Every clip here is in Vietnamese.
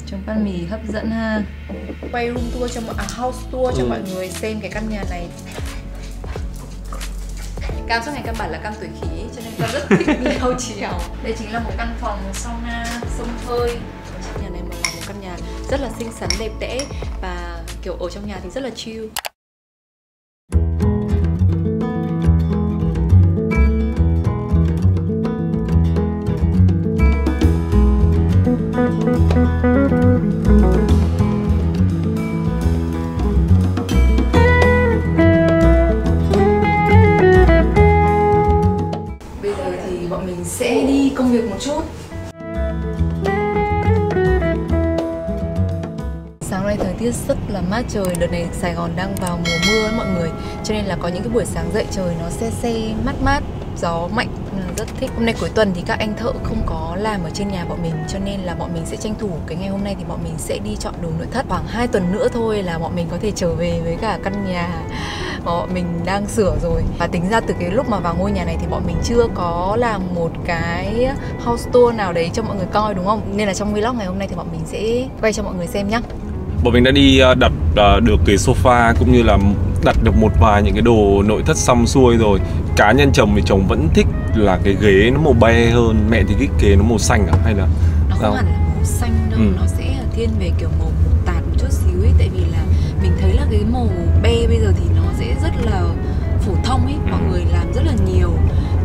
Trông bát mì hấp dẫn ha. Quay room tour cho house tour cho mọi người xem cái căn nhà này. Cam suốt ngày căn bản là cam tuổi khỉ cho nên Cam rất thích leo trèo. Đây chính là một căn phòng sauna xông hơi. Ở trong nhà này mà là một căn nhà rất là xinh xắn đẹp đẽ và kiểu ở trong nhà thì rất là chill. Bây giờ thì bọn mình sẽ đi công việc một chút. Sáng nay thời tiết rất là mát trời, đợt này Sài Gòn đang vào mùa mưa ấy mọi người. Cho nên là có những cái buổi sáng dậy trời nó se se mát mát, gió mạnh, rất thích. Hôm nay cuối tuần thì các anh thợ không có làm ở trên nhà bọn mình, cho nên là bọn mình sẽ tranh thủ cái ngày hôm nay thì bọn mình sẽ đi chọn đồ nội thất. Khoảng 2 tuần nữa thôi là bọn mình có thể trở về với cả căn nhà mà bọn mình đang sửa rồi. Và tính ra từ cái lúc mà vào ngôi nhà này thì bọn mình chưa có làm một cái house tour nào đấy cho mọi người coi đúng không? Nên là trong vlog ngày hôm nay thì bọn mình sẽ quay cho mọi người xem nhá. Bọn mình đã đi đặt được cái sofa cũng như là đặt được một vài những cái đồ nội thất xong xuôi rồi. Cá nhân chồng thì chồng vẫn thích là cái ghế nó màu be hơn, mẹ thì thích ghế nó màu xanh à hay là nó không hẳn là màu xanh đâu, nó sẽ thiên về kiểu màu tạt một chút xíu ấy, tại vì là mình thấy là cái màu be bây giờ thì nó sẽ rất là phổ thông ấy, mọi người làm rất là nhiều.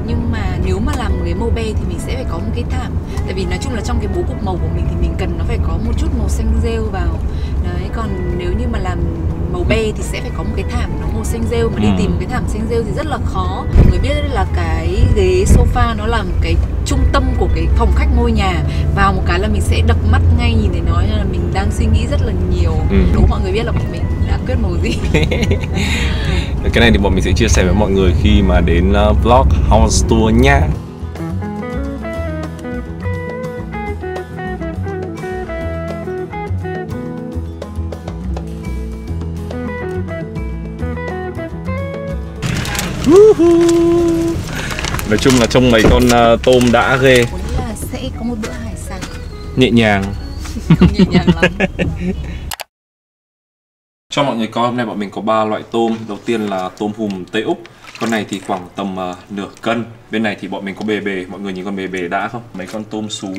Nhưng mà nếu mà làm cái màu be thì mình sẽ phải có một cái thảm. Tại vì nói chung là trong cái bố cục màu của mình thì mình cần nó phải có một chút màu xanh rêu vào. Đấy, còn nếu như mà làm màu be thì sẽ phải có một cái thảm nó màu xanh rêu. Mà đi tìm một cái thảm xanh rêu thì rất là khó. Mọi người biết là cái ghế sofa nó là một cái trung tâm của cái phòng khách ngôi nhà. Vào một cái là mình sẽ đập mắt ngay nhìn thấy nó, là mình đang suy nghĩ rất là nhiều. Đố mọi người biết là bọn mình đã quyết màu gì. cái này thì bọn mình sẽ chia sẻ với mọi người khi mà đến vlog house tour nha. Nói chung là trông mấy con tôm đã ghê. Muốn là sẽ có một bữa hải sản nhẹ nhàng. không nhẹ nhàng lắm. Cho mọi người coi, hôm nay bọn mình có 3 loại tôm. Đầu tiên là tôm hùm Tây Úc. Con này thì khoảng tầm nửa cân. Bên này thì bọn mình có bề bề. Mọi người nhìn con bề bề đã không? Mấy con tôm sú.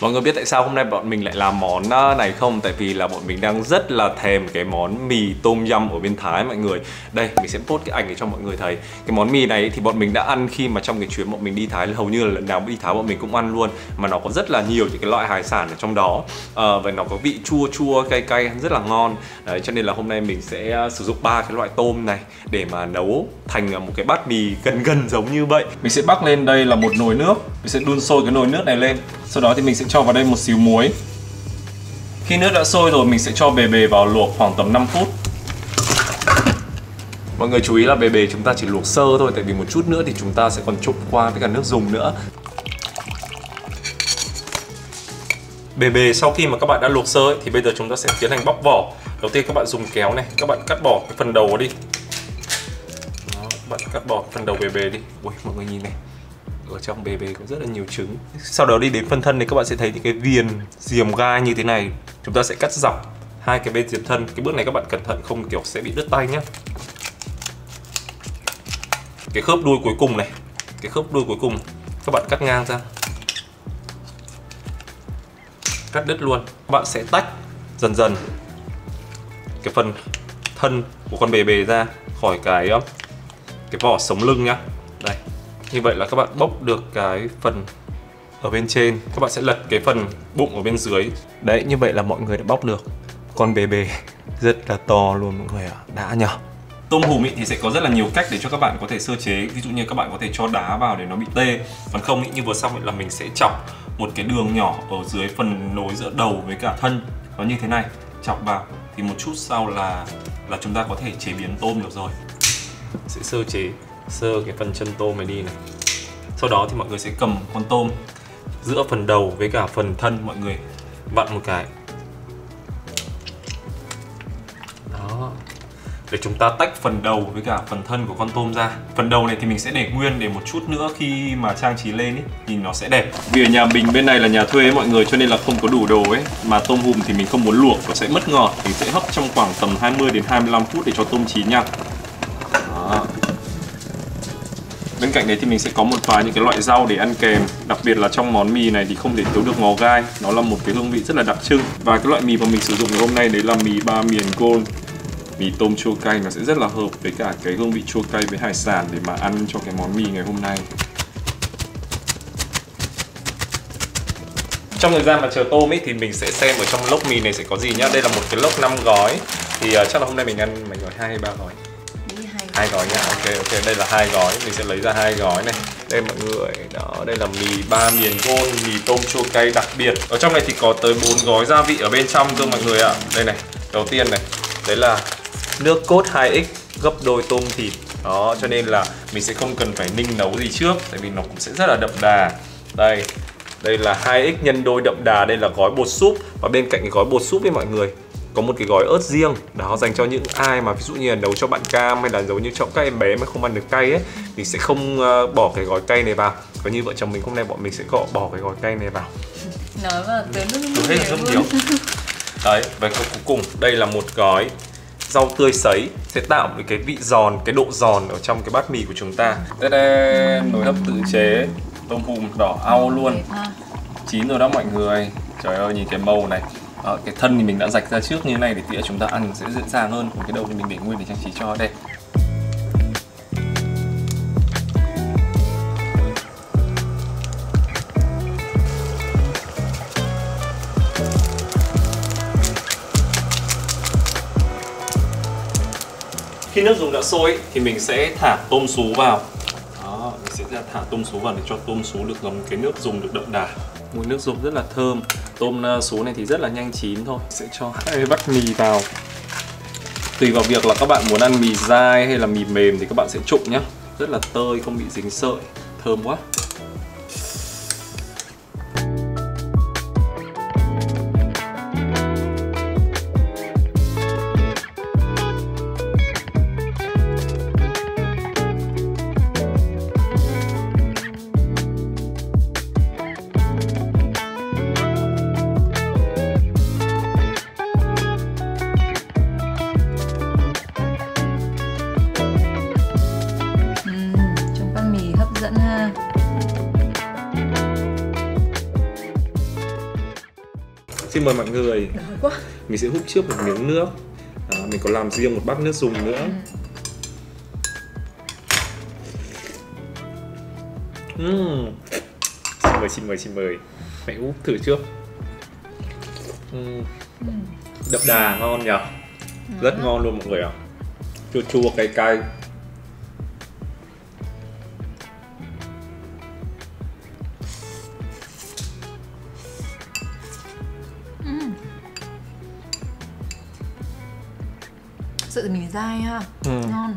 Mọi người biết tại sao hôm nay bọn mình lại làm món này không? Tại vì là bọn mình đang rất là thèm cái món mì tôm yum ở bên Thái mọi người. Đây, mình sẽ post cái ảnh để cho mọi người thấy. Cái món mì này thì bọn mình đã ăn khi mà trong cái chuyến bọn mình đi Thái. Hầu như là lần nào đi Thái bọn mình cũng ăn luôn. Mà nó có rất là nhiều những cái loại hải sản ở trong đó. Và nó có vị chua chua, cay cay, rất là ngon. Đấy, cho nên là hôm nay mình sẽ sử dụng 3 cái loại tôm này để mà nấu thành một cái bát mì gần gần giống như vậy. Mình sẽ bắc lên đây là một nồi nước. Mình sẽ đun sôi cái nồi nước này lên. Sau đó thì mình sẽ cho vào đây một xíu muối. Khi nước đã sôi rồi mình sẽ cho bề bề vào luộc khoảng tầm 5 phút. Mọi người chú ý là bề bề chúng ta chỉ luộc sơ thôi, tại vì một chút nữa thì chúng ta sẽ còn trộn qua với cả nước dùng nữa. Bề bề sau khi mà các bạn đã luộc sơ ấy, thì bây giờ chúng ta sẽ tiến hành bóc vỏ. Đầu tiên các bạn dùng kéo này, các bạn cắt bỏ cái phần đầu đi. Đó, các bạn cắt bỏ cái phần đầu bề bề đi. Ui, mọi người nhìn này, ở trong bề bề có rất là nhiều trứng. Sau đó đi đến phần thân thì các bạn sẽ thấy những cái viền diềm gai như thế này. Chúng ta sẽ cắt dọc hai cái bên diềm thân. Cái bước này các bạn cẩn thận không kiểu sẽ bị đứt tay nhé. Cái khớp đuôi cuối cùng này, cái khớp đuôi cuối cùng các bạn cắt ngang ra, cắt đứt luôn. Các bạn sẽ tách dần dần cái phần thân của con bề bề ra khỏi cái vỏ sống lưng nhá. Đây. Như vậy là các bạn bóc được cái phần ở bên trên. Các bạn sẽ lật cái phần bụng ở bên dưới. Đấy, như vậy là mọi người đã bóc được con bề bề rất là to luôn mọi người ạ. Đã nhờ. Tôm hùm ý thì sẽ có rất là nhiều cách để cho các bạn có thể sơ chế. Ví dụ như các bạn có thể cho đá vào để nó bị tê. Còn không ý, như vừa xong là mình sẽ chọc một cái đường nhỏ ở dưới phần nối giữa đầu với cả thân. Nó như thế này, chọc vào. Thì một chút sau là chúng ta có thể chế biến tôm được rồi. Sẽ sơ chế sơ cái phần chân tôm này đi này. Sau đó thì mọi người sẽ cầm con tôm giữa phần đầu với cả phần thân, mọi người vặn một cái. Đó. để chúng ta tách phần đầu với cả phần thân của con tôm ra. Phần đầu này thì mình sẽ để nguyên, để một chút nữa khi mà trang trí lên ấy nhìn nó sẽ đẹp. Vì ở nhà mình bên này là nhà thuê ấy mọi người, cho nên là không có đủ đồ ấy. Mà tôm hùm thì mình không muốn luộc, nó sẽ mất ngọt. Mình sẽ hấp trong khoảng tầm 20 đến 25 phút để cho tôm chín nha. Đó. Bên cạnh đấy thì mình sẽ có một vài những cái loại rau để ăn kèm. Đặc biệt là trong món mì này thì không thể thiếu được ngò gai. Nó là một cái hương vị rất là đặc trưng. Và cái loại mì mà mình sử dụng ngày hôm nay đấy là mì ba miền Gold. Mì tôm chua cay, nó sẽ rất là hợp với cả cái hương vị chua cay với hải sản để mà ăn cho cái món mì ngày hôm nay. Trong thời gian mà chờ tôm ấy thì mình sẽ xem ở trong lốc mì này sẽ có gì nhá. Đây là một cái lốc 5 gói. Thì chắc là hôm nay mình ăn mấy gói, 2 hay 3 gói? 2 gói nhá. Ok, đây là 2 gói. Mình sẽ lấy ra 2 gói này. Đây mọi người, đó, đây là mì ba miền Gold, mì tôm chua cay đặc biệt. Ở trong này thì có tới 4 gói gia vị ở bên trong cơ mọi người ạ. Đây này, đầu tiên này, đấy là nước cốt 2x gấp đôi tôm thịt. Đó, cho nên là mình sẽ không cần phải ninh nấu gì trước, tại vì nó cũng sẽ rất là đậm đà. Đây là 2x nhân đôi đậm đà, đây là gói bột súp. Và bên cạnh cái gói bột súp với mọi người có một cái gói ớt riêng. Đó, dành cho những ai mà ví dụ như là nấu cho bạn cam hay là giống như cho các em bé mà không ăn được cay ấy, thì sẽ không bỏ cái gói cay này vào. Còn như vợ chồng mình hôm nay bọn mình sẽ bỏ cái gói cay này vào. Nói mà tới nước hết rất nhiều. Đấy, và cuối cùng đây là một gói rau tươi sấy sẽ tạo một cái vị giòn, cái độ giòn ở trong cái bát mì của chúng ta. Đây, nồi hấp tự chế, tôm hùm đỏ au luôn. Chín rồi đó mọi người. Trời ơi, nhìn cái màu này. Cái thân thì mình đã rạch ra trước như thế này để tỉa chúng ta ăn sẽ dễ dàng hơn. Còn cái đầu thì mình để nguyên để trang trí cho đây. Khi nước dùng đã sôi thì mình sẽ thả tôm sú vào. Đó, mình sẽ thả tôm sú vào để cho tôm sú được ngấm cái nước dùng được đậm đà. Mùi nước dùng rất là thơm. Tôm sú này thì rất là nhanh chín thôi. Sẽ cho 2 bát mì vào. Tùy vào việc là các bạn muốn ăn mì dai hay là mì mềm thì các bạn sẽ trụng nhá. Rất là tơi, không bị dính sợi. Thơm quá. Xin mời mọi người. Quá. Mình sẽ húp trước một miếng nước. Mình có làm riêng một bát nước dùng nữa. Xin mời. Mẹ húp thử trước. Đậm đà, ngon nhỉ? Rất ngon luôn mọi người ạ. Chua chua cay cay. Sự mì dai ha, ngon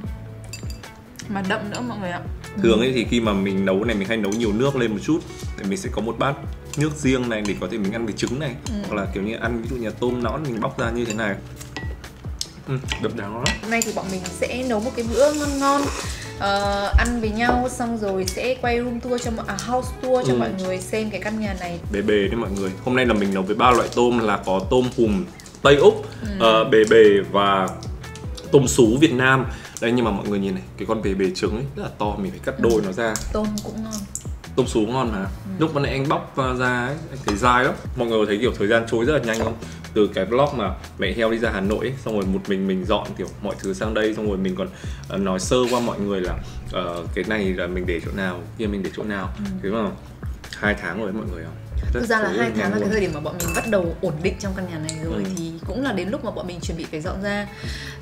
mà đậm nữa mọi người ạ. Thường ấy thì khi mà mình nấu này mình hay nấu nhiều nước lên một chút để mình sẽ có một bát nước riêng này để có thể mình ăn với trứng này, hoặc là kiểu như ăn ví dụ như tôm nõn mình bóc ra như thế này. Đậm đà lắm. Hôm nay thì bọn mình sẽ nấu một cái bữa ngon ăn với nhau, xong rồi sẽ quay room tour cho house tour cho mọi người xem cái căn nhà này. Bề bề đấy mọi người. Hôm nay là mình nấu với 3 loại tôm, là có tôm hùm Tây Úc, bề bề và tôm sú Việt Nam. Đây, nhưng mà mọi người nhìn này, cái con bề bề trứng ấy rất là to, mình phải cắt đôi nó ra. Tôm cũng ngon. Tôm sú ngon mà. Lúc ban nãy anh bóc ra ấy, anh thấy dai lắm. Mọi người thấy kiểu thời gian trôi rất là nhanh không? Từ cái vlog mà mẹ heo đi ra Hà Nội ấy, xong rồi một mình dọn kiểu mọi thứ sang đây, xong rồi mình còn nói sơ qua mọi người là cái này là mình để chỗ nào, kia mình để chỗ nào. Thế mà 2 tháng rồi đấy mọi người ạ. Thực ra là 2 tháng là cái thời điểm mà bọn mình bắt đầu ổn định trong căn nhà này rồi, thì cũng là đến lúc mà bọn mình chuẩn bị phải dọn ra.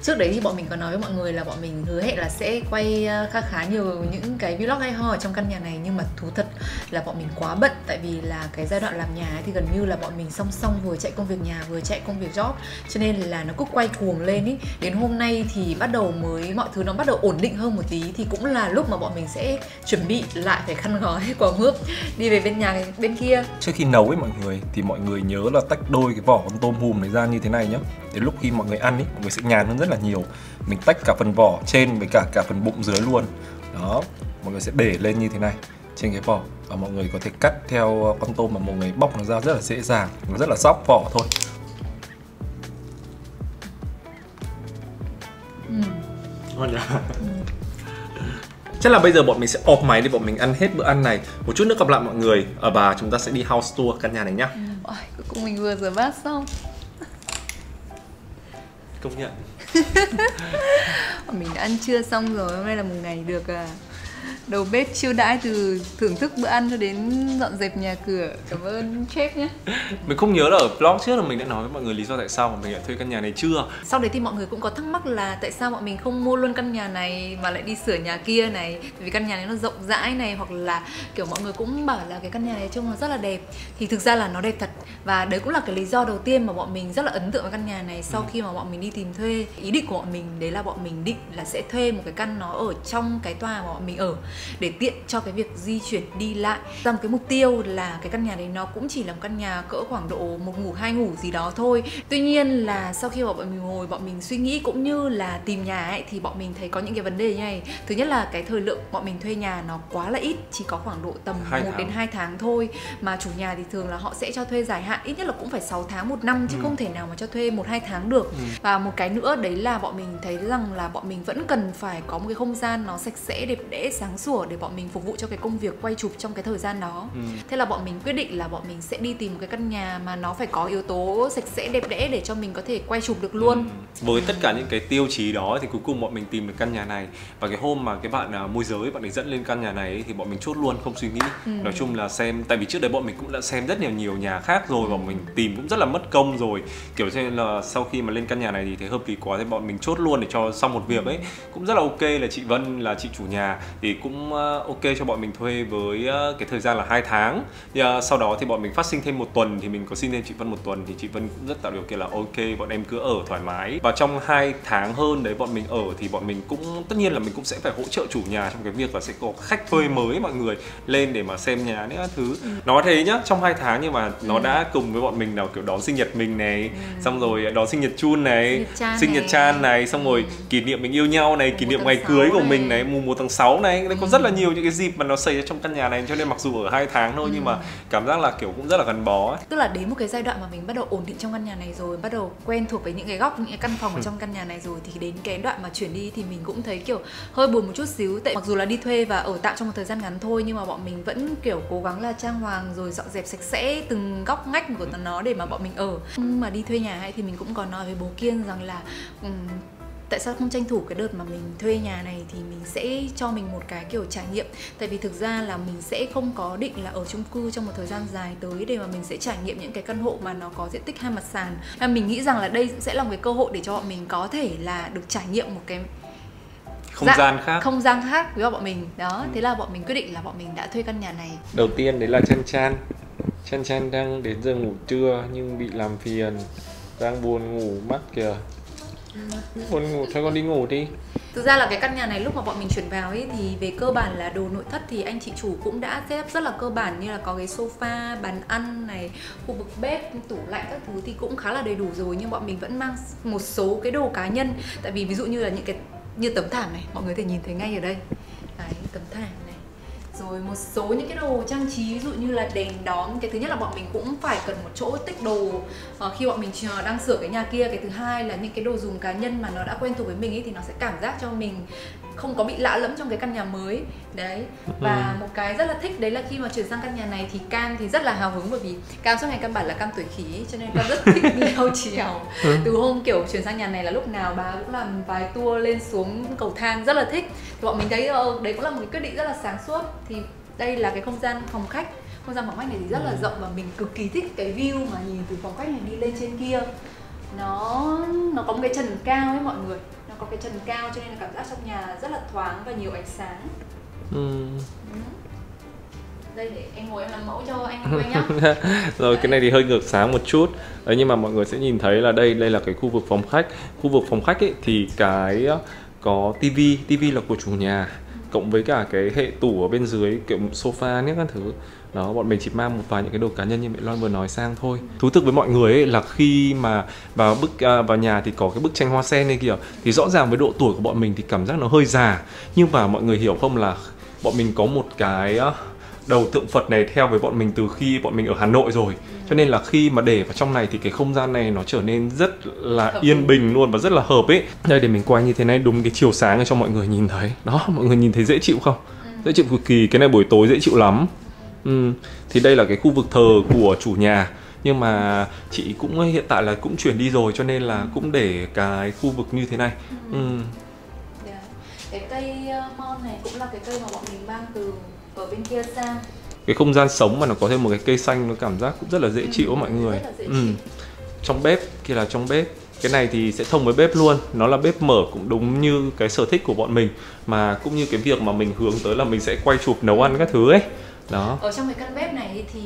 Trước đấy thì bọn mình có nói với mọi người là bọn mình hứa hẹn là sẽ quay khá nhiều những cái vlog hay ho ở trong căn nhà này, nhưng mà thú thật là bọn mình quá bận, tại vì là cái giai đoạn làm nhà ấy thì gần như là bọn mình song song vừa chạy công việc nhà vừa chạy công việc job, cho nên là nó cứ quay cuồng lên ý. Đến hôm nay thì bắt đầu mới mọi thứ nó bắt đầu ổn định hơn một tí, thì cũng là lúc mà bọn mình sẽ chuẩn bị lại phải khăn gói quả mướp đi về bên nhà bên kia. Trước khi nấu ấy mọi người thì mọi người nhớ là tách đôi cái vỏ con tôm hùm này ra như thế này. này nhá. Đến lúc khi mọi người ăn ý, mọi người sẽ nhàn hơn rất là nhiều. Mình tách cả phần vỏ trên với cả phần bụng dưới luôn. Đó, mọi người sẽ để lên như thế này trên cái vỏ, và mọi người có thể cắt theo con tôm mà mọi người bóc nó ra rất là dễ dàng, nó rất là xóc vỏ thôi. Ngon nhỉ? Chắc là bây giờ bọn mình sẽ off máy để bọn mình ăn hết bữa ăn này. Một chút nữa gặp lại mọi người và chúng ta sẽ đi house tour căn nhà này nhá. Cuối cùng mình vừa rửa bát xong. Công nhận. Mình đã ăn trưa xong rồi, hôm nay là một ngày được đầu bếp chiêu đãi, từ thưởng thức bữa ăn cho đến dọn dẹp nhà cửa. Cảm ơn chef nhé. Mình không nhớ là ở vlog trước là mình đã nói với mọi người lý do tại sao mà mình lại thuê căn nhà này chưa. Sau đấy thì mọi người cũng có thắc mắc là tại sao bọn mình không mua luôn căn nhà này mà lại đi sửa nhà kia này. Vì căn nhà này nó rộng rãi này, hoặc là kiểu mọi người cũng bảo là cái căn nhà này trông nó rất là đẹp. Thì thực ra là nó đẹp thật. Và đấy cũng là cái lý do đầu tiên mà bọn mình rất là ấn tượng với căn nhà này sau khi mà bọn mình đi tìm thuê. Ý định của bọn mình đấy là bọn mình định là sẽ thuê một cái căn nó ở trong cái tòa mà bọn mình ở, để tiện cho cái việc di chuyển đi lại. Ra một cái mục tiêu là cái căn nhà đấy nó cũng chỉ là một căn nhà cỡ khoảng độ 1 ngủ 2 ngủ gì đó thôi. Tuy nhiên là sau khi bọn mình ngồi, bọn mình suy nghĩ cũng như là tìm nhà ấy, thì bọn mình thấy có những cái vấn đề như này. Thứ nhất là cái thời lượng bọn mình thuê nhà nó quá là ít, chỉ có khoảng độ tầm 1 đến 2 tháng thôi. Mà chủ nhà thì thường là họ sẽ cho thuê dài hạn, ít nhất là cũng phải 6 tháng 1 năm, chứ không thể nào mà cho thuê 1-2 tháng được. Và một cái nữa đấy là bọn mình thấy rằng là bọn mình vẫn cần phải có một cái không gian nó sạch sẽ, đẹp đẽ, sáng sủa để bọn mình phục vụ cho cái công việc quay chụp trong cái thời gian đó. Thế là bọn mình quyết định là bọn mình sẽ đi tìm một cái căn nhà mà nó phải có yếu tố sạch sẽ, đẹp đẽ để cho mình có thể quay chụp được luôn. Với tất cả những cái tiêu chí đó thì cuối cùng bọn mình tìm được căn nhà này. Và cái hôm mà cái bạn môi giới bạn ấy dẫn lên căn nhà này ấy, thì bọn mình chốt luôn, không suy nghĩ. Nói chung là xem, tại vì trước đấy bọn mình cũng đã xem rất nhiều nhà khác rồi, bọn mình tìm cũng rất là mất công rồi. Kiểu cho nên là sau khi mà lên căn nhà này thì thấy hợp lý quá, thì bọn mình chốt luôn để cho xong một việc ấy. Cũng rất là ok, là chị Vân là chị chủ nhà thì cũng ok cho bọn mình thuê với cái thời gian là 2 tháng. Sau đó thì bọn mình phát sinh thêm 1 tuần, thì mình có xin thêm chị Vân 1 tuần, thì chị Vân cũng rất tạo điều kiện là ok, bọn em cứ ở thoải mái. Và trong 2 tháng hơn đấy bọn mình ở thì bọn mình cũng, tất nhiên là mình cũng sẽ phải hỗ trợ chủ nhà trong cái việc là sẽ có khách thuê mới mọi người lên để mà xem nhà nữa thứ. Nói thế nhá, trong 2 tháng nhưng mà nó đã cùng với bọn mình nào kiểu đón sinh nhật mình này, xong rồi đón sinh nhật Chun này, sinh nhật Chan này, xong rồi kỷ niệm mình yêu nhau này, kỷ niệm ngày cưới của mình này, mùng 1 tháng 6 này. Đấy, có rất là nhiều những cái dịp mà nó xảy ra trong căn nhà này, cho nên mặc dù ở 2 tháng thôi nhưng mà cảm giác là kiểu cũng rất là gắn bó ấy. Tức là đến một cái giai đoạn mà mình bắt đầu ổn định trong căn nhà này rồi, bắt đầu quen thuộc với những cái góc, những cái căn phòng ở trong căn nhà này rồi, thì đến cái đoạn mà chuyển đi thì mình cũng thấy kiểu hơi buồn một chút xíu. Tại mặc dù là đi thuê và ở tạm trong một thời gian ngắn thôi, nhưng mà bọn mình vẫn kiểu cố gắng là trang hoàng rồi dọn dẹp sạch sẽ từng góc ngách của nó để mà bọn mình ở. Nhưng mà đi thuê nhà ấy thì mình cũng có nói với bố Kiên rằng là tại sao không tranh thủ cái đợt mà mình thuê nhà này thì mình sẽ cho mình một cái kiểu trải nghiệm. Tại vì thực ra là mình sẽ không có định là ở chung cư trong một thời gian dài tới, để mà mình sẽ trải nghiệm những cái căn hộ mà nó có diện tích 2 mặt sàn. Nên mình nghĩ rằng là đây sẽ là một cái cơ hội để cho bọn mình có thể là được trải nghiệm một cái không gian khác với bọn mình đó. Thế là bọn mình quyết định là bọn mình đã thuê căn nhà này. Đầu tiên đấy là Chan Chan đang đến giờ ngủ trưa nhưng bị làm phiền, đang buồn ngủ mất kìa. Buồn ngủ, cho con đi ngủ đi. Thực ra là cái căn nhà này lúc mà bọn mình chuyển vào ấy thì về cơ bản là đồ nội thất thì anh chị chủ cũng đã set rất là cơ bản, như là có cái sofa, bàn ăn này, khu vực bếp, tủ lạnh các thứ thì cũng khá là đầy đủ rồi. Nhưng bọn mình vẫn mang một số cái đồ cá nhân. Tại vì ví dụ như là những cái như tấm thảm này, mọi người có thể nhìn thấy ngay ở đây. Đấy, tấm thảm này. Rồi một số những cái đồ trang trí, ví dụ như là đèn đóm. Cái thứ nhất là bọn mình cũng phải cần một chỗ tích đồ khi bọn mình đang sửa cái nhà kia. Cái thứ hai là những cái đồ dùng cá nhân mà nó đã quen thuộc với mình ấy, thì nó sẽ cảm giác cho mình không có bị lạ lẫm trong cái căn nhà mới. Đấy. Và một cái rất là thích đấy là khi mà chuyển sang căn nhà này thì Cam thì rất là hào hứng, bởi vì Cam suốt ngày căn bản là Cam tuổi khí, cho nên Cam rất thích leo trèo. Từ hôm kiểu chuyển sang nhà này là lúc nào bà cũng làm vài tour lên xuống cầu thang, rất là thích. Thì bọn mình thấy đấy cũng là một cái quyết định rất là sáng suốt. Thì đây là cái không gian phòng khách. Không gian phòng khách này thì rất là rộng và mình cực kỳ thích cái view mà nhìn từ phòng khách này đi lên trên kia. Nó có một cái trần cao ấy mọi người. Nó có cái trần cao cho nên là cảm giác trong nhà rất là thoáng và nhiều ánh sáng. Đây để em ngồi em làm mẫu cho anh quay nhá. Rồi đấy. Cái này thì hơi ngược sáng một chút. Đấy, nhưng mà mọi người sẽ nhìn thấy là đây là cái khu vực phòng khách. Khu vực phòng khách ấy thì cái có tivi là của chủ nhà, cộng với cả cái hệ tủ ở bên dưới kiểu sofa nhé các thứ. Đó, bọn mình chỉ mang một vài những cái đồ cá nhân như mẹ Loan vừa nói sang thôi. Thú thực với mọi người ấy là khi mà vào nhà thì có cái bức tranh hoa sen này kìa, thì rõ ràng với độ tuổi của bọn mình thì cảm giác nó hơi già. Nhưng mà mọi người hiểu không, là bọn mình có một cái đầu tượng Phật này theo với bọn mình từ khi bọn mình ở Hà Nội rồi. Cho nên là khi mà để vào trong này thì cái không gian này nó trở nên rất là yên bình luôn và rất là hợp ấy. Đây, để mình quay như thế này, đúng cái chiều sáng cho mọi người nhìn thấy. Đó, mọi người nhìn thấy dễ chịu không? Dễ chịu cực kỳ, cái này buổi tối dễ chịu lắm. Thì đây là cái khu vực thờ của chủ nhà. Nhưng mà chị cũng hiện tại là cũng chuyển đi rồi, cho nên là cũng để cái khu vực như thế này. Cái cây mon này cũng là cái cây mà bọn mình mang từ ở bên kia sang. Cái không gian sống mà nó có thêm một cái cây xanh, nó cảm giác cũng rất là dễ chịu mọi người. Trong bếp, kia là trong bếp. Cái này thì sẽ thông với bếp luôn. Nó là bếp mở, cũng đúng như cái sở thích của bọn mình. Mà cũng như cái việc mà mình hướng tới là mình sẽ quay chụp nấu ăn các thứ ấy. Đó. Ở trong cái căn bếp này thì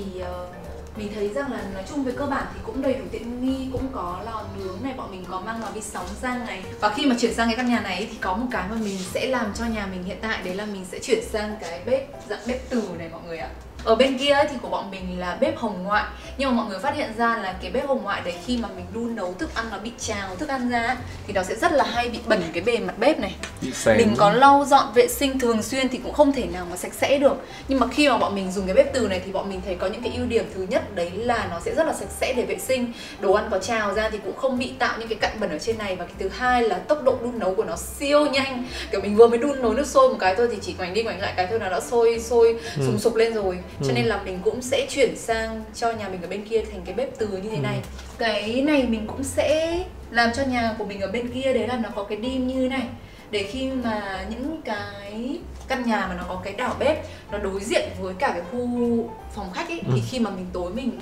mình thấy rằng là nói chung về cơ bản thì cũng đầy đủ tiện nghi, cũng có lò nướng này, bọn mình có mang lò vi sóng sang này. Và khi mà chuyển sang cái căn nhà này thì có một cái mà mình sẽ làm cho nhà mình hiện tại, đấy là mình sẽ chuyển sang cái bếp dạng bếp từ này mọi người ạ. Ở bên kia thì của bọn mình là bếp hồng ngoại. Nhưng mà mọi người phát hiện ra là cái bếp hồng ngoại đấy, khi mà mình đun nấu thức ăn, nó bị trào thức ăn ra thì nó sẽ rất là hay bị bẩn cái bề mặt bếp này. Mình có lau dọn vệ sinh thường xuyên thì cũng không thể nào mà sạch sẽ được. Nhưng mà khi mà bọn mình dùng cái bếp từ này thì bọn mình thấy có những cái ưu điểm. Thứ nhất đấy là nó sẽ rất là sạch sẽ để vệ sinh, đồ ăn có trào ra thì cũng không bị tạo những cái cặn bẩn ở trên này. Và cái thứ hai là tốc độ đun nấu của nó siêu nhanh. Kiểu mình vừa mới đun nấu nước sôi một cái thôi thì chỉ ngoảnh đi ngoảnh lại cái thôi là đã sôi sùng sục lên rồi. Cho nên là mình cũng sẽ chuyển sang cho nhà mình ở bên kia thành cái bếp từ như thế này. Cái này mình cũng sẽ làm cho nhà của mình ở bên kia, đấy là nó có cái dim như thế này. Để khi mà những cái căn nhà mà nó có cái đảo bếp, nó đối diện với cả cái khu phòng khách ấy, thì khi mà mình tối mình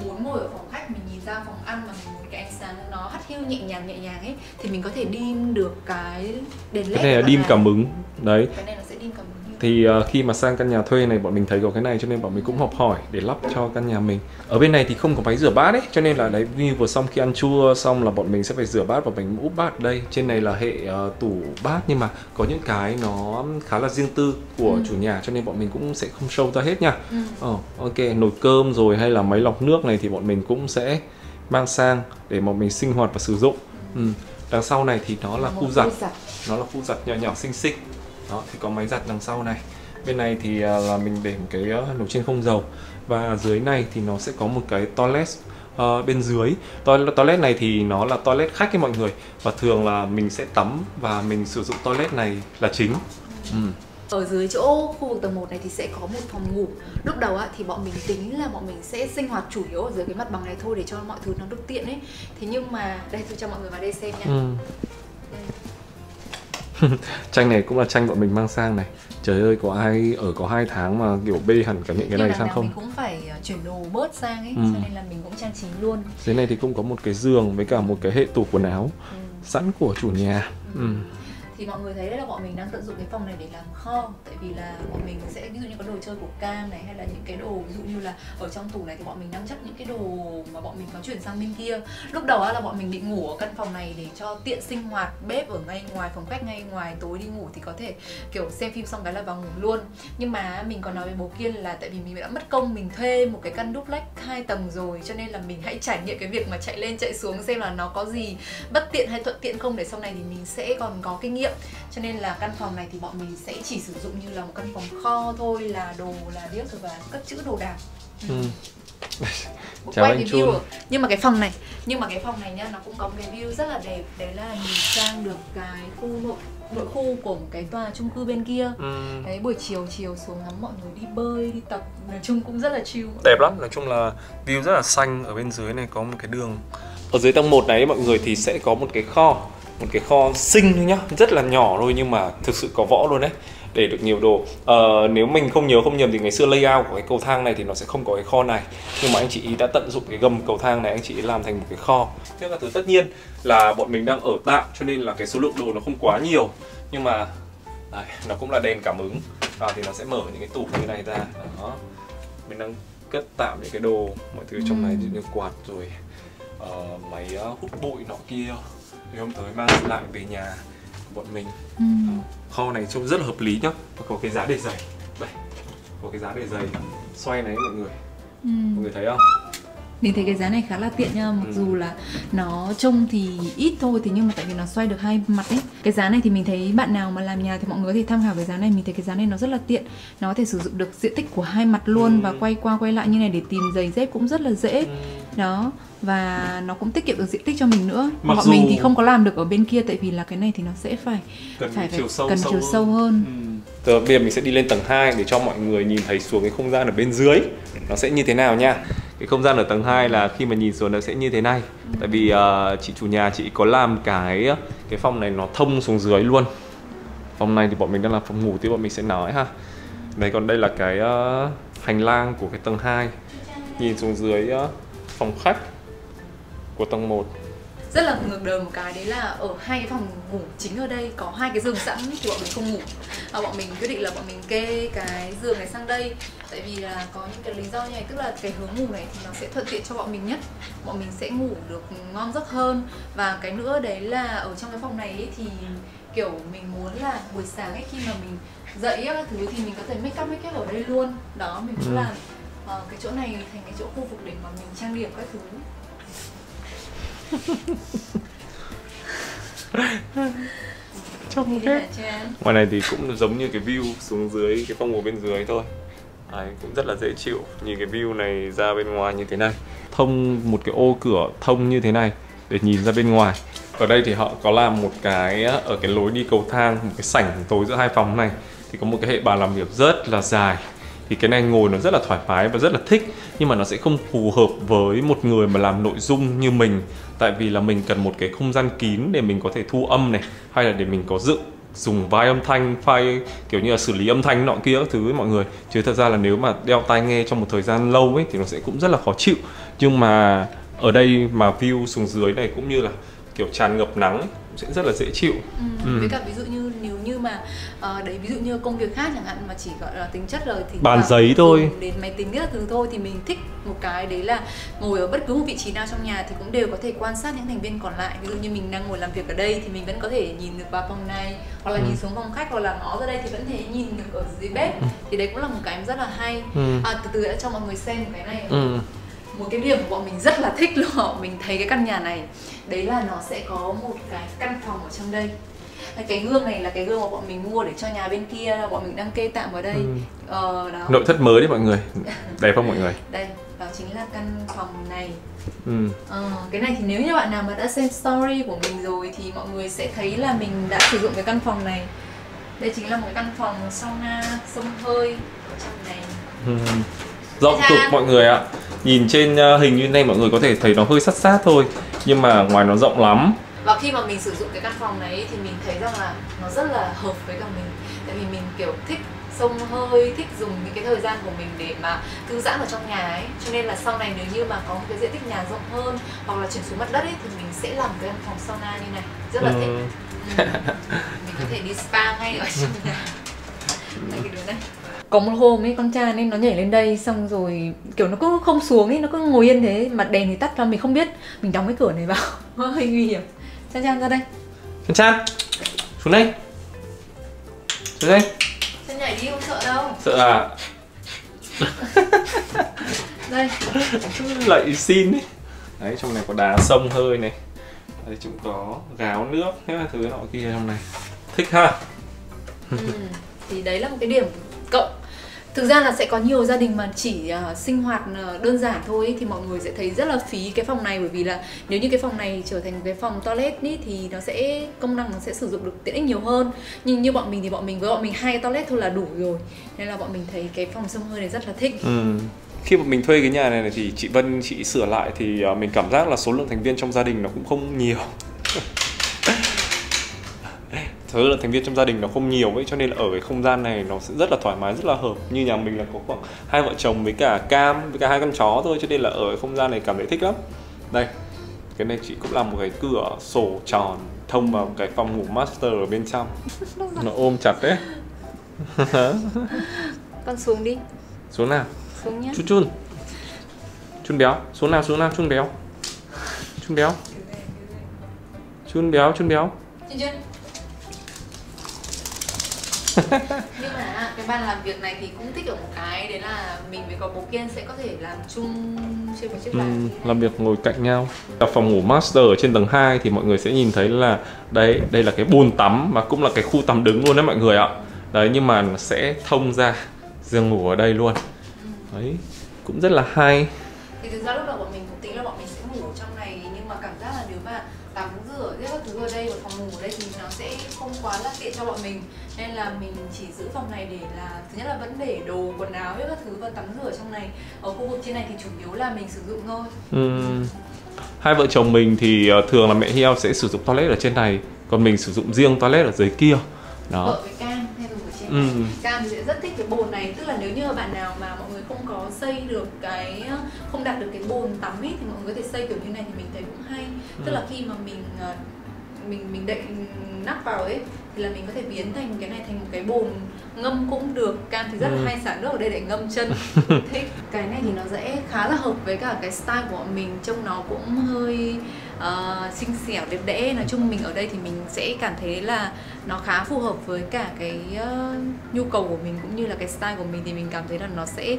muốn ngồi ở phòng khách, mình nhìn ra phòng ăn mà mình muốn cái ánh sáng nó hắt hiu nhẹ nhàng ấy, thì mình có thể dim được cái đèn led. Cái này là dim cảm ứng. Đấy. Cái này nó sẽ dim cảm ứng. Thì khi mà sang căn nhà thuê này bọn mình thấy có cái này, cho nên bọn mình cũng học hỏi để lắp cho căn nhà mình. Ở bên này thì không có máy rửa bát ấy, cho nên là đấy, như vừa xong khi ăn trưa xong là bọn mình sẽ phải rửa bát và mình úp bát ở đây. Trên này là hệ tủ bát, nhưng mà có những cái nó khá là riêng tư của chủ nhà, cho nên bọn mình cũng sẽ không show ra hết nha. Ok, nồi cơm rồi hay là máy lọc nước này thì bọn mình cũng sẽ mang sang để bọn mình sinh hoạt và sử dụng. Đằng sau này thì nó là khu giặt. Nó là khu giặt nhỏ nhỏ xinh xinh. Đó, thì có máy giặt đằng sau này. Bên này thì là mình để một cái nồi chiên không dầu. Và dưới này thì nó sẽ có một cái toilet bên dưới. Toilet này thì nó là toilet khách ấy mọi người. Và thường là mình sẽ tắm và mình sử dụng toilet này là chính. Ở dưới chỗ khu vực tầng 1 này thì sẽ có một phòng ngủ. Lúc đầu thì bọn mình tính là bọn mình sẽ sinh hoạt chủ yếu ở dưới cái mặt bằng này thôi để cho mọi thứ nó được tiện ấy. Thế nhưng mà đây, tôi cho mọi người vào đây xem nha. Tranh này cũng là tranh bọn mình mang sang này. Trời ơi, có ai ở có 2 tháng mà kiểu bê hẳn cả những cái này sang không? Mình cũng phải chuyển đồ bớt sang ấy, cho nên là mình cũng trang trí luôn. Dưới này thì cũng có một cái giường với cả một cái hệ tủ quần áo sẵn của chủ nhà. Thì mọi người thấy đấy là bọn mình đang tận dụng cái phòng này để làm kho. Tại vì là bọn mình sẽ ví dụ như có đồ chơi của Cam này, hay là những cái đồ ví dụ như là ở trong tủ này thì bọn mình đang chất những cái đồ mà bọn mình có chuyển sang bên kia. Lúc đầu là bọn mình định ngủ ở căn phòng này để cho tiện sinh hoạt, bếp ở ngay ngoài phòng khách, ngay ngoài, tối đi ngủ thì có thể kiểu xem phim xong cái là vào ngủ luôn. Nhưng mà mình còn nói với bố kia là tại vì mình đã mất công mình thuê một cái căn duplex 2 tầng rồi, cho nên là mình hãy trải nghiệm cái việc mà chạy lên chạy xuống xem là nó có gì bất tiện hay thuận tiện không, để sau này thì mình sẽ còn có kinh nghiệm. Cho nên là căn phòng này thì bọn mình sẽ chỉ sử dụng như là một căn phòng kho thôi, là đồ là điếc và cất trữ đồ đạc. Chào anh Chun. Nhưng mà cái phòng này nhá, nó cũng có một cái view rất là đẹp. Đấy là nhìn sang được cái khu nội khu của một cái tòa chung cư bên kia. Đấy, buổi chiều xuống ngắm mọi người đi bơi, đi tập, nói chung cũng rất là chill. Đẹp lắm, nói chung là view rất là xanh. Ở bên dưới này có một cái đường. Ở dưới tầng 1 này mọi người thì sẽ có một cái kho xinh thôi nhá, rất là nhỏ thôi nhưng mà thực sự có võ luôn đấy, để được nhiều đồ. Nếu mình không nhầm thì ngày xưa layout của cái cầu thang này thì nó sẽ không có cái kho này, nhưng mà anh chị ý đã tận dụng cái gầm cầu thang này, anh chị ý làm thành một cái kho. Thế là tất nhiên là bọn mình đang ở tạm cho nên là cái số lượng đồ nó không quá nhiều, nhưng mà đấy, nó cũng là đèn cảm ứng vào thì nó sẽ mở những cái tủ như này ra. Đó, mình đang cất tạm những cái đồ, mọi thứ trong này như quạt rồi máy hút bụi nọ kia. Thì hôm tới mang lại về nhà của bọn mình. Kho này trông rất là hợp lý nhá. Có cái giá để giày. Đây, có cái giá để giày. xoay này mọi người. Mọi người thấy không? Mình thấy cái giá này khá là tiện nha, mặc dù là nó trông thì ít thôi thì nhưng mà tại vì nó xoay được hai mặt ấy. Cái giá này thì mình thấy bạn nào mà làm nhà thì mọi người có thể tham khảo cái giá này. Mình thấy cái giá này nó rất là tiện, nó có thể sử dụng được diện tích của hai mặt luôn và quay qua quay lại như này để tìm giày dép cũng rất là dễ. Đó, và nó cũng tiết kiệm được diện tích cho mình nữa. Bọn mình thì không có làm được ở bên kia tại vì là cái này thì nó sẽ phải cần chiều sâu hơn. Giờ bây giờ mình sẽ đi lên tầng 2 để cho mọi người nhìn thấy xuống cái không gian ở bên dưới nó sẽ như thế nào nha. Cái không gian ở tầng 2 là khi mà nhìn xuống nó sẽ như thế này. Tại vì chị chủ nhà chị có làm cái phòng này nó thông xuống dưới luôn. Phòng này thì bọn mình đang là phòng ngủ thì bọn mình sẽ nói ha. Đây, còn đây là cái hành lang của cái tầng 2. Nhìn xuống dưới phòng khách của tầng 1. Rất là ngược đời một cái đấy là ở hai cái phòng ngủ chính ở đây có hai cái giường sẵn thì bọn mình không ngủ. Và bọn mình quyết định là bọn mình kê cái giường này sang đây. Tại vì là có những cái lý do như này, tức là cái hướng ngủ này thì nó sẽ thuận tiện cho bọn mình nhất. Bọn mình sẽ ngủ được ngon giấc hơn. Và cái nữa đấy là ở trong cái phòng này ấy, thì kiểu mình muốn là buổi sáng ấy, khi mà mình dậy các thứ thì mình có thể make up ở đây luôn. Đó, mình muốn làm cái chỗ này thành cái chỗ khu vực để mà mình trang điểm các thứ. Trông thế. Ngoài này thì cũng giống như cái view xuống dưới cái phòng ngủ bên dưới thôi. Đấy, cũng rất là dễ chịu. Nhìn cái view này ra bên ngoài như thế này, thông một cái ô cửa thông như thế này để nhìn ra bên ngoài. Ở đây thì họ có làm một cái ở cái lối đi cầu thang, một cái sảnh tối giữa hai phòng này thì có một cái hệ bàn làm việc rất là dài. Thì cái này ngồi nó rất là thoải mái và rất là thích. Nhưng mà nó sẽ không phù hợp với một người mà làm nội dung như mình. Tại vì là mình cần một cái không gian kín để mình có thể thu âm này, hay là để mình có dùng vai âm thanh, file kiểu như là xử lý âm thanh nọ kia các thứ với mọi người. Chứ thật ra là nếu mà đeo tai nghe trong một thời gian lâu ấy thì nó sẽ cũng rất là khó chịu. Nhưng mà ở đây mà view xuống dưới này cũng như là kiểu tràn ngập nắng ấy, sẽ rất là dễ chịu. Với cả ví dụ như nếu như mà đấy, ví dụ như công việc khác chẳng hạn mà chỉ gọi là tính chất rồi thì bàn giấy thôi, đến máy tính các thứ thôi, thì mình thích một cái đấy là ngồi ở bất cứ một vị trí nào trong nhà thì cũng đều có thể quan sát những thành viên còn lại. Ví dụ như mình đang ngồi làm việc ở đây thì mình vẫn có thể nhìn được vào phòng này, hoặc là nhìn xuống phòng khách, hoặc là ngó ra đây thì vẫn thể nhìn được ở dưới bếp. Thì đấy cũng là một cái rất là hay. Từ từ đã cho mọi người xem một cái này. Một cái điểm của bọn mình rất là thích luôn, mình thấy cái căn nhà này đấy là nó sẽ có một cái căn phòng ở trong đây. Cái gương này là cái gương mà bọn mình mua để cho nhà bên kia, bọn mình đang kê tạm ở đây. Đó. Nội thất mới đấy mọi người, đẹp không mọi người? Đây, đó chính là căn phòng này. Cái này thì nếu như bạn nào mà đã xem story của mình rồi thì mọi người sẽ thấy là mình đã sử dụng cái căn phòng này. Đây chính là một căn phòng sauna, xông hơi ở trong này. Rộng cực mọi người ạ. Nhìn trên hình như này mọi người có thể thấy nó hơi sát thôi, nhưng mà ngoài nó rộng lắm. Và khi mà mình sử dụng cái căn phòng này thì mình thấy rằng là nó rất là hợp với cả mình. Tại vì mình kiểu thích xông hơi, thích dùng những cái thời gian của mình để mà thư giãn ở trong nhà ấy. Cho nên là sau này nếu như mà có một cái diện tích nhà rộng hơn hoặc là chuyển xuống mặt đất ấy thì mình sẽ làm cái căn phòng sauna như này. Rất là thích. Mình có thể đi spa ngay ở trong nhà. Đây cái đứa này. Có một hôm ấy con trai nên nó nhảy lên đây xong rồi kiểu nó cứ không xuống ấy, nó cứ ngồi yên thế, mặt đèn thì tắt ra mình không biết, mình đóng cái cửa này vào. Hơi nguy hiểm. Chan Chan ra đây. Chan Chan xuống đây. Xuống đây. Chan nhảy đi, không sợ đâu. Sợ à? Đây. Lại xin ấy. Đấy, trong này có đá xông hơi này. Đây chúng có gáo nước, hết thứ nọ kia trong này. Thích ha. Thì đấy là một cái điểm cộng. Thực ra là sẽ có nhiều gia đình mà chỉ sinh hoạt đơn giản thôi thì mọi người sẽ thấy rất là phí cái phòng này, bởi vì là nếu như cái phòng này trở thành cái phòng toilet ý, thì nó sẽ công năng nó sẽ sử dụng được tiện ích nhiều hơn. Nhưng như bọn mình thì với bọn mình 2 toilet thôi là đủ rồi, nên là bọn mình thấy cái phòng xông hơi này rất là thích. Khi mà mình thuê cái nhà này thì chị Vân chị sửa lại thì mình cảm giác là số lượng thành viên trong gia đình nó cũng không nhiều. Số lượng thành viên trong gia đình nó không nhiều ấy, cho nên là ở cái không gian này nó sẽ rất là thoải mái, rất là hợp. Như nhà mình là có khoảng 2 vợ chồng với cả Cam với cả 2 con chó thôi, cho nên là ở cái không gian này cảm thấy thích lắm. Đây, cái này chị cũng làm một cái cửa sổ tròn thông vào cái phòng ngủ master ở bên trong. Nó ôm chặt đấy. Con xuống đi. Xuống nào. Xuống nhá. Chun Chun béo, xuống nào Chun béo. Chun béo. Chun béo. Chun. Nhưng mà cái bàn làm việc này thì cũng thích ở một cái, đấy là mình với có bố Kiên sẽ có thể làm chung trên một chiếc bàn. Làm việc ngồi cạnh nhau. Ở phòng ngủ master ở trên tầng 2 thì mọi người sẽ nhìn thấy là đây là cái bồn tắm và cũng là cái khu tắm đứng luôn đấy mọi người ạ. Đấy, nhưng mà nó sẽ thông ra giường ngủ ở đây luôn. Đấy, cũng rất là hay. Thì thực ra lúc đầu bọn mình cũng tính là bọn mình sẽ ngủ ở trong này, nhưng mà cảm giác là nếu mà tắm rửa rất các thứ ở đây và phòng ngủ ở đây thì nó sẽ không quá là tiện cho bọn mình, nên là mình chỉ giữ phòng này để là thứ nhất là vẫn để đồ quần áo với các thứ và tắm rửa trong này. Ở khu vực trên này thì chủ yếu là mình sử dụng thôi. Hai vợ chồng mình thì thường là mẹ Hiêu sẽ sử dụng toilet ở trên này, còn mình sử dụng riêng toilet ở dưới kia. Đó. Vợ với Cam hay dùng ở trên Cam thì sẽ rất thích cái bồn này, tức là nếu như bạn nào mà mọi người không có xây được không đặt được cái bồn tắm ấy thì mọi người có thể xây kiểu như này thì mình thấy cũng hay. Tức là khi mà mình đậy nắp vào ấy thì là mình có thể biến thành cái này thành một cái bồn ngâm cũng được. Cam thì rất là hay xả nước ở đây để ngâm chân. Thích. Cái này thì nó sẽ khá là hợp với cả cái style của bọn mình, trông nó cũng hơi xinh xẻo đẹp đẽ. Nói chung mình ở đây thì mình sẽ cảm thấy là nó khá phù hợp với cả cái nhu cầu của mình cũng như là cái style của mình, thì mình cảm thấy là nó sẽ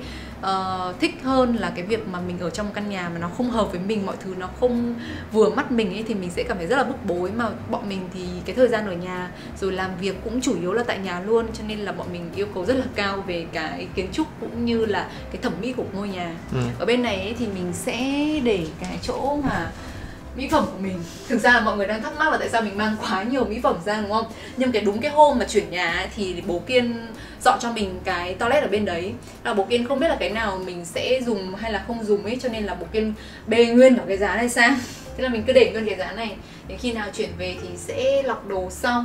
thích hơn là cái việc mà mình ở trong căn nhà mà nó không hợp với mình, mọi thứ nó không vừa mắt mình ấy thì mình sẽ cảm thấy rất là bức bối. Mà bọn mình thì cái thời gian ở nhà rồi làm việc cũng chủ yếu là tại nhà luôn, cho nên là bọn mình yêu cầu rất là cao về cái kiến trúc cũng như là cái thẩm mỹ của ngôi nhà. Ở bên này ấy thì mình sẽ để cái chỗ mà mỹ phẩm của mình. Thực ra là mọi người đang thắc mắc là tại sao mình mang quá nhiều mỹ phẩm ra đúng không? Nhưng đúng cái hôm mà chuyển nhà ấy, thì bố Kiên dọn cho mình cái toilet ở bên đấy. Là bố Kiên không biết là cái nào mình sẽ dùng hay là không dùng ấy, cho nên là bố Kiên bê nguyên cả cái giá này sang. Thế là mình cứ để nguyên cái giá này, đến khi nào chuyển về thì sẽ lọc đồ sau.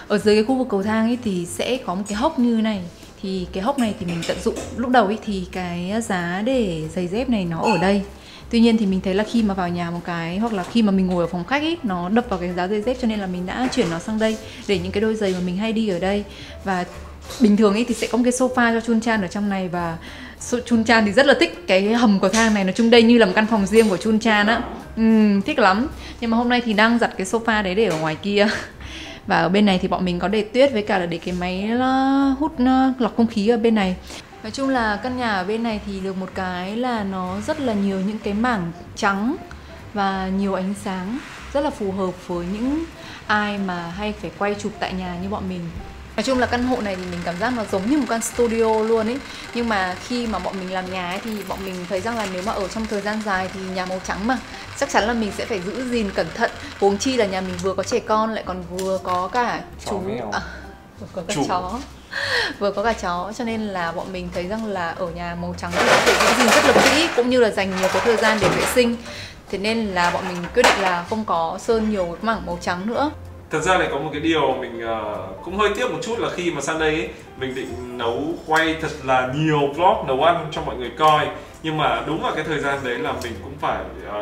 Ở dưới cái khu vực cầu thang ấy thì sẽ có một cái hốc như này. Thì cái hốc này thì mình tận dụng lúc đầu ấy thì cái giá để giày dép này nó ở đây. Tuy nhiên thì mình thấy là khi mà vào nhà một cái hoặc là khi mà mình ngồi ở phòng khách ấy, nó đập vào cái giá giày dép, cho nên là mình đã chuyển nó sang đây để những cái đôi giày mà mình hay đi ở đây. Và bình thường ấy thì sẽ có một cái sofa cho Chun Chan ở trong này, và Chun Chan thì rất là thích cái hầm cầu thang này. Nói chung đây như là một căn phòng riêng của Chun Chan á. Thích lắm. Nhưng mà hôm nay thì đang giặt cái sofa đấy để ở ngoài kia. Và ở bên này thì bọn mình có để tuyết với cả là để cái máy hút lọc không khí ở bên này. Nói chung là căn nhà ở bên này thì được một cái là nó rất là nhiều những cái mảng trắng và nhiều ánh sáng, rất là phù hợp với những ai mà hay phải quay chụp tại nhà như bọn mình. Nói chung là căn hộ này thì mình cảm giác nó giống như một căn studio luôn ấy. Nhưng mà khi mà bọn mình làm nhà ấy thì bọn mình thấy rằng là nếu mà ở trong thời gian dài thì nhà màu trắng mà chắc chắn là mình sẽ phải giữ gìn cẩn thận. Huống chi là nhà mình vừa có trẻ con lại còn vừa có cả chú vừa có cả chó. Vừa có cả chó, cho nên là bọn mình thấy rằng là ở nhà màu trắng thì phải giữ gìn rất là kỹ, cũng như là dành nhiều cái thời gian để vệ sinh. Thế nên là bọn mình quyết định là không có sơn nhiều cái mảng màu trắng nữa. Thật ra này có một cái điều mình cũng hơi tiếc một chút là khi mà sang đây ấy, mình định quay thật là nhiều vlog nấu ăn cho mọi người coi. Nhưng mà đúng vào cái thời gian đấy là mình cũng phải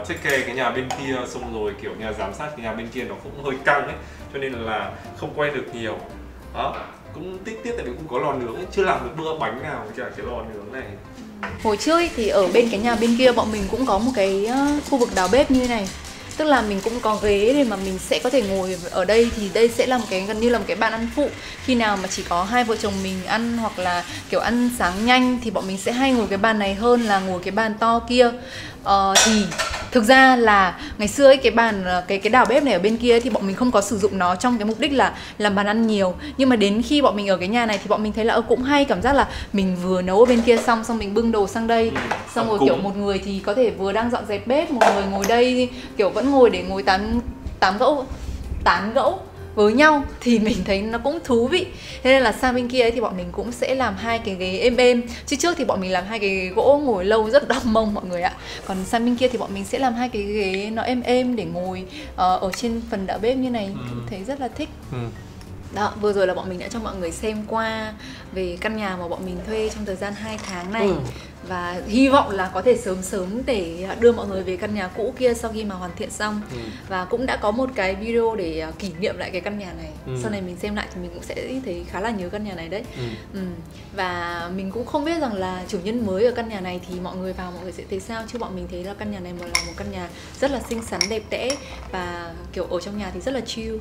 check care cái nhà bên kia, xong rồi kiểu nhà giám sát cái nhà bên kia nó cũng hơi căng ấy, cho nên là không quay được nhiều. Đó, cũng tiếc tại vì cũng có lò nướng ấy, chưa làm được bữa bánh nào với cả cái lò nướng này. Hồi trước ấy, thì ở bên cái nhà bên kia bọn mình cũng có một cái khu vực đào bếp như này. Tức là mình cũng có ghế để mà mình sẽ có thể ngồi ở đây, thì đây sẽ là một cái gần như là một cái bàn ăn phụ. Khi nào mà chỉ có hai vợ chồng mình ăn hoặc là kiểu ăn sáng nhanh thì bọn mình sẽ hay ngồi cái bàn này hơn là ngồi cái bàn to kia. Thì thực ra là ngày xưa ấy, cái bàn cái đảo bếp này ở bên kia ấy, thì bọn mình không có sử dụng nó trong cái mục đích là làm bàn ăn nhiều. Nhưng mà đến khi bọn mình ở cái nhà này thì bọn mình thấy là cũng hay, cảm giác là mình vừa nấu ở bên kia xong mình bưng đồ sang đây, xong rồi kiểu một người thì có thể vừa đang dọn dẹp bếp, một người ngồi đây kiểu vẫn ngồi để ngồi tán gẫu với nhau thì mình thấy nó cũng thú vị. Thế nên là sang bên kia ấy thì bọn mình cũng sẽ làm hai cái ghế êm. Chứ trước thì bọn mình làm hai cái ghế gỗ ngồi lâu rất đau mông mọi người ạ. Còn sang bên kia thì bọn mình sẽ làm hai cái ghế nó êm để ngồi ở trên phần đảo bếp như này. Thấy rất là thích. Đó, vừa rồi là bọn mình đã cho mọi người xem qua về căn nhà mà bọn mình thuê trong thời gian 2 tháng này. và hy vọng là có thể sớm để đưa mọi người về căn nhà cũ kia sau khi mà hoàn thiện xong. Và cũng đã có một cái video để kỷ niệm lại cái căn nhà này. Sau này mình xem lại thì mình cũng sẽ thấy khá là nhớ căn nhà này đấy. Và mình cũng không biết rằng là chủ nhân mới ở căn nhà này thì mọi người vào mọi người sẽ thấy sao, chứ bọn mình thấy là căn nhà này là một căn nhà rất là xinh xắn, đẹp đẽ và kiểu ở trong nhà thì rất là chill.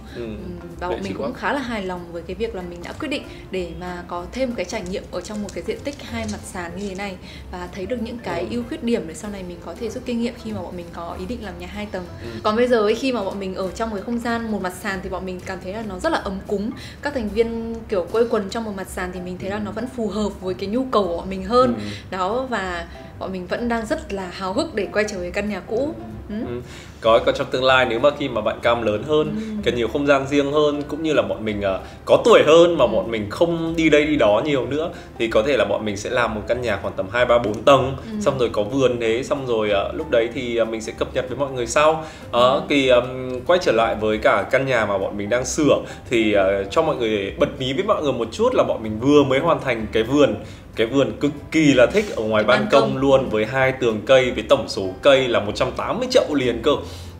Và bọn mình cũng khá là hài lòng với cái việc là mình đã quyết định để mà có thêm một cái trải nghiệm ở trong một cái diện tích 2 mặt sàn như thế này, và thấy được những cái ưu khuyết điểm để sau này mình có thể rút kinh nghiệm khi mà bọn mình có ý định làm nhà 2 tầng. Còn bây giờ ấy, khi mà bọn mình ở trong cái không gian một mặt sàn thì bọn mình cảm thấy là nó rất là ấm cúng. Các thành viên kiểu quây quần trong một mặt sàn thì mình thấy là nó vẫn phù hợp với cái nhu cầu của bọn mình hơn. Đó, và bọn mình vẫn đang rất là háo hức để quay trở về căn nhà cũ. Còn trong tương lai nếu mà khi mà bạn Cam lớn hơn, cần nhiều không gian riêng hơn, cũng như là bọn mình có tuổi hơn mà bọn mình không đi đây đi đó nhiều nữa, thì có thể là bọn mình sẽ làm một căn nhà khoảng tầm 2, 3, 4 tầng, xong rồi có vườn thế, xong rồi lúc đấy thì mình sẽ cập nhật với mọi người sau. Thì quay trở lại với cả căn nhà mà bọn mình đang sửa thì cho mọi người bật mí với mọi người một chút là bọn mình vừa mới hoàn thành cái vườn cực kỳ là thích ở ngoài ban công luôn, với 2 tường cây với tổng số cây là 180 chậu liền cơ.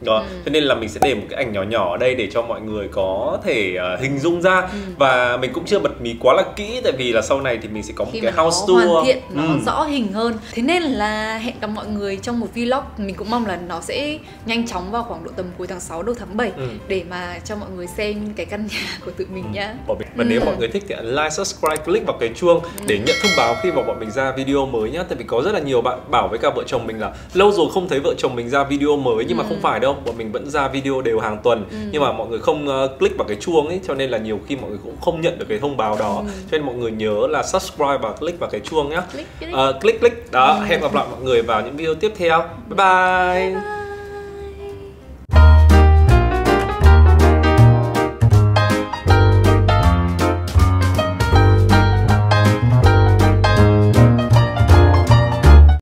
Đó, cho nên là mình sẽ để một cái ảnh nhỏ nhỏ ở đây để cho mọi người có thể hình dung ra. Và mình cũng chưa bật mí quá là kỹ, tại vì là sau này thì mình sẽ có một cái house tour hoàn thiện, nó rõ hình hơn. Thế nên là hẹn gặp mọi người trong một vlog. Mình cũng mong là nó sẽ nhanh chóng vào khoảng độ tầm cuối tháng 6 đầu tháng 7 để mà cho mọi người xem cái căn nhà của tụi mình nhá. Và nếu mọi người thích thì like, subscribe, click vào cái chuông để nhận thông báo khi mà bọn mình ra video mới nhá. Tại vì có rất là nhiều bạn bảo với cả vợ chồng mình là lâu rồi không thấy vợ chồng mình ra video mới, nhưng mà không phải đâu, bọn mình vẫn ra video đều hàng tuần. Nhưng mà mọi người không click vào cái chuông ấy, cho nên là nhiều khi mọi người cũng không nhận được cái thông báo đó. Cho nên mọi người nhớ là subscribe và click vào cái chuông nhá. Click đó. Hẹn gặp lại mọi người vào những video tiếp theo. Bye bye.